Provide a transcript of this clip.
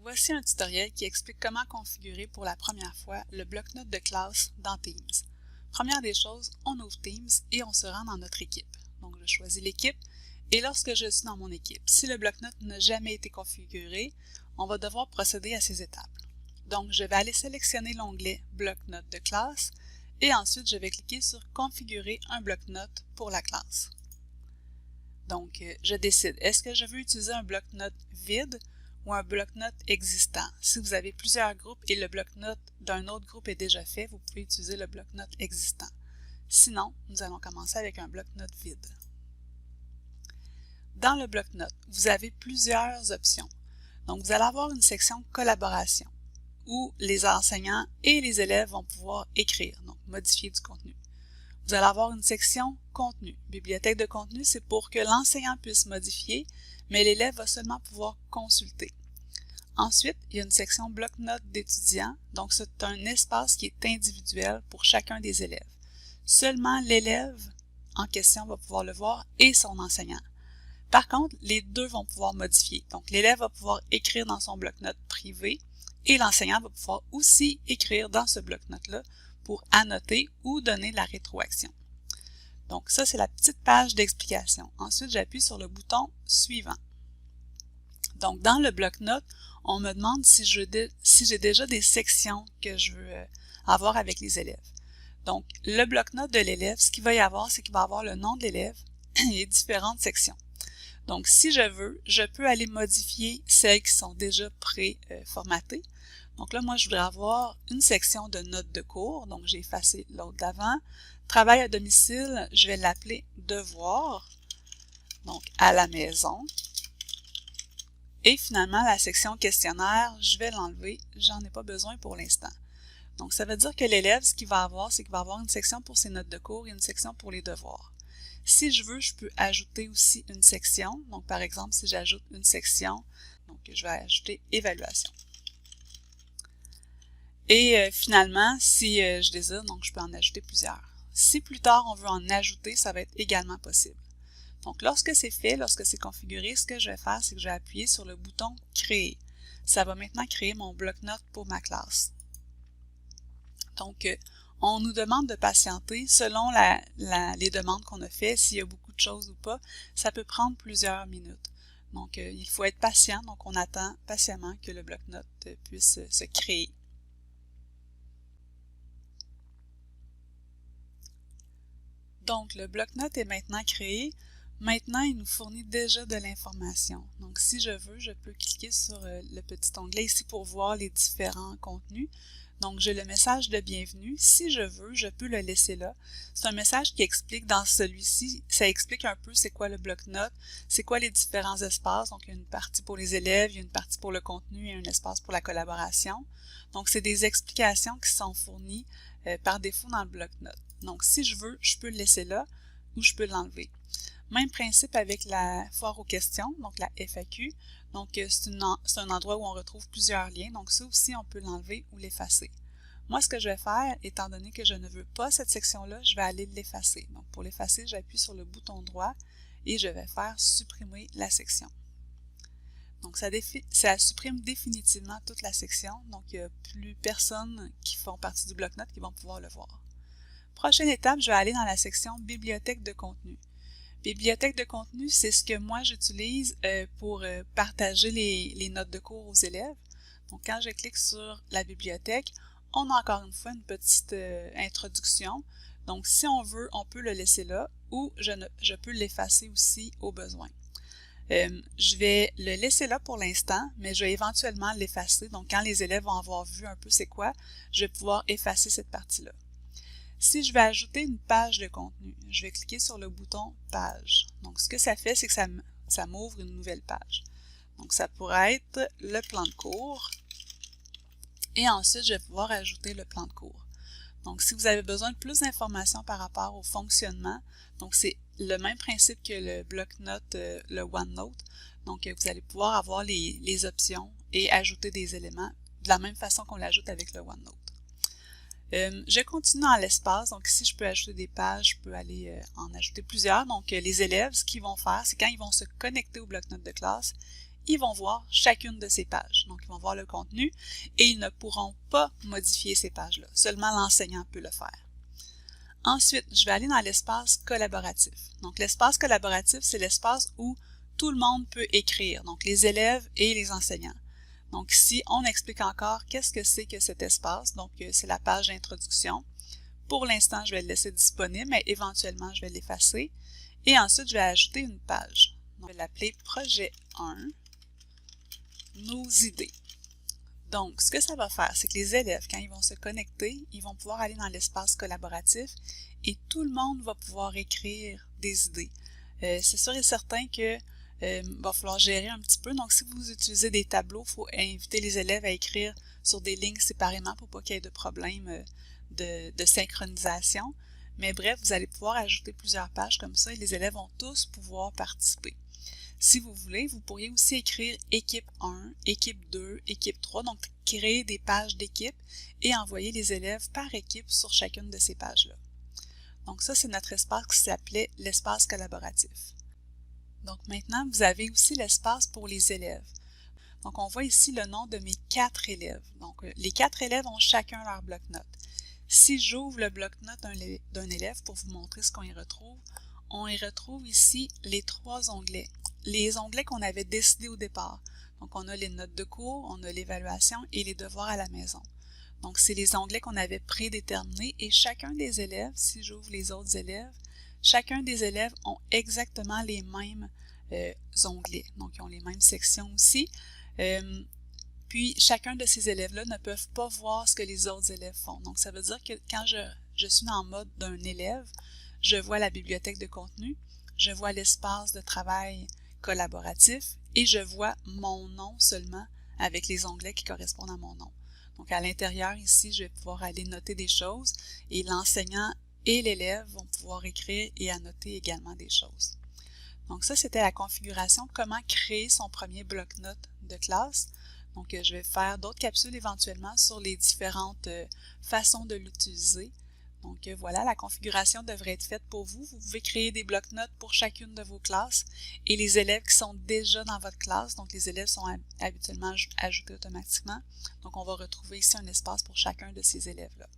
Voici un tutoriel qui explique comment configurer pour la première fois le bloc-notes de classe dans Teams. Première des choses, on ouvre Teams et on se rend dans notre équipe. Donc je choisis l'équipe et lorsque je suis dans mon équipe, si le bloc-notes n'a jamais été configuré, on va devoir procéder à ces étapes. Donc je vais aller sélectionner l'onglet bloc-notes de classe et ensuite je vais cliquer sur configurer un bloc-notes pour la classe. Donc je décide, est-ce que je veux utiliser un bloc-notes vide ou un bloc-notes existant. Si vous avez plusieurs groupes et le bloc-notes d'un autre groupe est déjà fait, vous pouvez utiliser le bloc-notes existant. Sinon, nous allons commencer avec un bloc-notes vide. Dans le bloc-notes, vous avez plusieurs options. Donc, vous allez avoir une section collaboration où les enseignants et les élèves vont pouvoir écrire, donc modifier du contenu. Vous allez avoir une section contenu. Bibliothèque de contenu, c'est pour que l'enseignant puisse modifier, mais l'élève va seulement pouvoir consulter. Ensuite, il y a une section bloc-notes d'étudiants, donc c'est un espace qui est individuel pour chacun des élèves. Seulement l'élève en question va pouvoir le voir et son enseignant. Par contre, les deux vont pouvoir modifier. Donc l'élève va pouvoir écrire dans son bloc-notes privé et l'enseignant va pouvoir aussi écrire dans ce bloc-notes-là pour annoter ou donner de la rétroaction. Donc ça, c'est la petite page d'explication. Ensuite, j'appuie sur le bouton « Suivant ». Donc dans le bloc-notes, on me demande si j'ai déjà des sections que je veux avoir avec les élèves. Donc le bloc-notes de l'élève, ce qu'il va y avoir, c'est qu'il va avoir le nom de l'élève et différentes sections. Donc si je veux, je peux aller modifier celles qui sont déjà pré-formatées. Donc là, moi, je voudrais avoir une section de notes de cours. Donc, j'ai effacé l'autre d'avant. Travail à domicile, je vais l'appeler devoir. Donc, à la maison. Et finalement, la section questionnaire, je vais l'enlever. J'en ai pas besoin pour l'instant. Donc, ça veut dire que l'élève, ce qu'il va avoir, c'est qu'il va avoir une section pour ses notes de cours et une section pour les devoirs. Si je veux, je peux ajouter aussi une section. Donc, par exemple, si j'ajoute une section, donc je vais ajouter évaluation. Et finalement, si je désire, donc je peux en ajouter plusieurs. Si plus tard on veut en ajouter, ça va être également possible. Donc lorsque c'est fait, lorsque c'est configuré, ce que je vais faire, c'est que je vais appuyer sur le bouton « Créer ». Ça va maintenant créer mon bloc-notes pour ma classe. Donc on nous demande de patienter selon les demandes qu'on a faites, s'il y a beaucoup de choses ou pas, ça peut prendre plusieurs minutes. Donc il faut être patient, donc on attend patiemment que le bloc-notes puisse se créer. Donc, le bloc-notes est maintenant créé. Maintenant, il nous fournit déjà de l'information. Donc, si je veux, je peux cliquer sur le petit onglet ici pour voir les différents contenus. Donc, j'ai le message de bienvenue. Si je veux, je peux le laisser là. C'est un message qui explique dans celui-ci, ça explique un peu c'est quoi le bloc-notes, c'est quoi les différents espaces. Donc, il y a une partie pour les élèves, il y a une partie pour le contenu et un espace pour la collaboration. Donc, c'est des explications qui sont fournies par défaut dans le bloc-notes. Donc, si je veux, je peux le laisser là ou je peux l'enlever. Même principe avec la foire aux questions, donc la FAQ. Donc, c'est un endroit où on retrouve plusieurs liens. Donc, ça aussi, on peut l'enlever ou l'effacer. Moi, ce que je vais faire, étant donné que je ne veux pas cette section-là, je vais aller l'effacer. Donc, pour l'effacer, j'appuie sur le bouton droit et je vais faire supprimer la section. Donc, ça supprime définitivement toute la section. Donc, il n'y a plus personne qui font partie du bloc-notes qui vont pouvoir le voir. Prochaine étape, je vais aller dans la section Bibliothèque de contenu. Bibliothèque de contenu, c'est ce que moi j'utilise pour partager les notes de cours aux élèves. Donc, quand je clique sur la bibliothèque, on a encore une fois une petite introduction. Donc, si on veut, on peut le laisser là ou je peux l'effacer aussi au besoin. Je vais le laisser là pour l'instant, mais je vais éventuellement l'effacer. Donc, quand les élèves vont avoir vu un peu c'est quoi, je vais pouvoir effacer cette partie-là. Si je vais ajouter une page de contenu, je vais cliquer sur le bouton « Page ». Donc, ce que ça fait, c'est que ça m'ouvre une nouvelle page. Donc, ça pourrait être le plan de cours. Et ensuite, je vais pouvoir ajouter le plan de cours. Donc, si vous avez besoin de plus d'informations par rapport au fonctionnement, donc c'est le même principe que le bloc-notes, le OneNote. Donc, vous allez pouvoir avoir les options et ajouter des éléments de la même façon qu'on l'ajoute avec le OneNote. Je continue dans l'espace, donc ici je peux ajouter des pages, je peux aller en ajouter plusieurs. Donc les élèves, ce qu'ils vont faire, c'est quand ils vont se connecter au bloc-notes de classe, ils vont voir chacune de ces pages. Donc, ils vont voir le contenu et ils ne pourront pas modifier ces pages-là. Seulement l'enseignant peut le faire. Ensuite, je vais aller dans l'espace collaboratif. Donc, l'espace collaboratif, c'est l'espace où tout le monde peut écrire, donc les élèves et les enseignants. Donc ici, on explique encore qu'est-ce que c'est que cet espace. Donc, c'est la page d'introduction. Pour l'instant, je vais le laisser disponible, mais éventuellement, je vais l'effacer. Et ensuite, je vais ajouter une page. Donc, je vais l'appeler Projet 1, Nos idées. Donc, ce que ça va faire, c'est que les élèves, quand ils vont se connecter, ils vont pouvoir aller dans l'espace collaboratif et tout le monde va pouvoir écrire des idées. C'est sûr et certain que va falloir gérer un petit peu. Donc, si vous utilisez des tableaux, il faut inviter les élèves à écrire sur des lignes séparément pour pas qu'il y ait de problème de synchronisation. Mais bref, vous allez pouvoir ajouter plusieurs pages comme ça et les élèves vont tous pouvoir participer. Si vous voulez, vous pourriez aussi écrire équipe 1, équipe 2, équipe 3, donc créer des pages d'équipe et envoyer les élèves par équipe sur chacune de ces pages-là. Donc ça, c'est notre espace qui s'appelait l'espace collaboratif. Donc maintenant, vous avez aussi l'espace pour les élèves. Donc on voit ici le nom de mes 4 élèves. Donc les 4 élèves ont chacun leur bloc-notes. Si j'ouvre le bloc-notes d'un élève pour vous montrer ce qu'on y retrouve, on y retrouve ici les 3 onglets. Les onglets qu'on avait décidés au départ. Donc on a les notes de cours, on a l'évaluation et les devoirs à la maison. Donc c'est les onglets qu'on avait prédéterminés et chacun des élèves, si j'ouvre les autres élèves, chacun des élèves ont exactement les mêmes onglets. Donc, ils ont les mêmes sections aussi. Puis, chacun de ces élèves-là ne peuvent pas voir ce que les autres élèves font. Donc, ça veut dire que quand je suis en mode d'un élève, je vois la bibliothèque de contenu, je vois l'espace de travail collaboratif et je vois mon nom seulement avec les onglets qui correspondent à mon nom. Donc, à l'intérieur, ici, je vais pouvoir aller noter des choses et l'enseignant et l'élève vont pouvoir écrire et annoter également des choses. Donc ça, c'était la configuration, comment créer son premier bloc-notes de classe. Donc je vais faire d'autres capsules éventuellement sur les différentes façons de l'utiliser. Donc voilà, la configuration devrait être faite pour vous. Vous pouvez créer des bloc-notes pour chacune de vos classes et les élèves qui sont déjà dans votre classe, donc les élèves sont habituellement ajoutés automatiquement. Donc on va retrouver ici un espace pour chacun de ces élèves-là.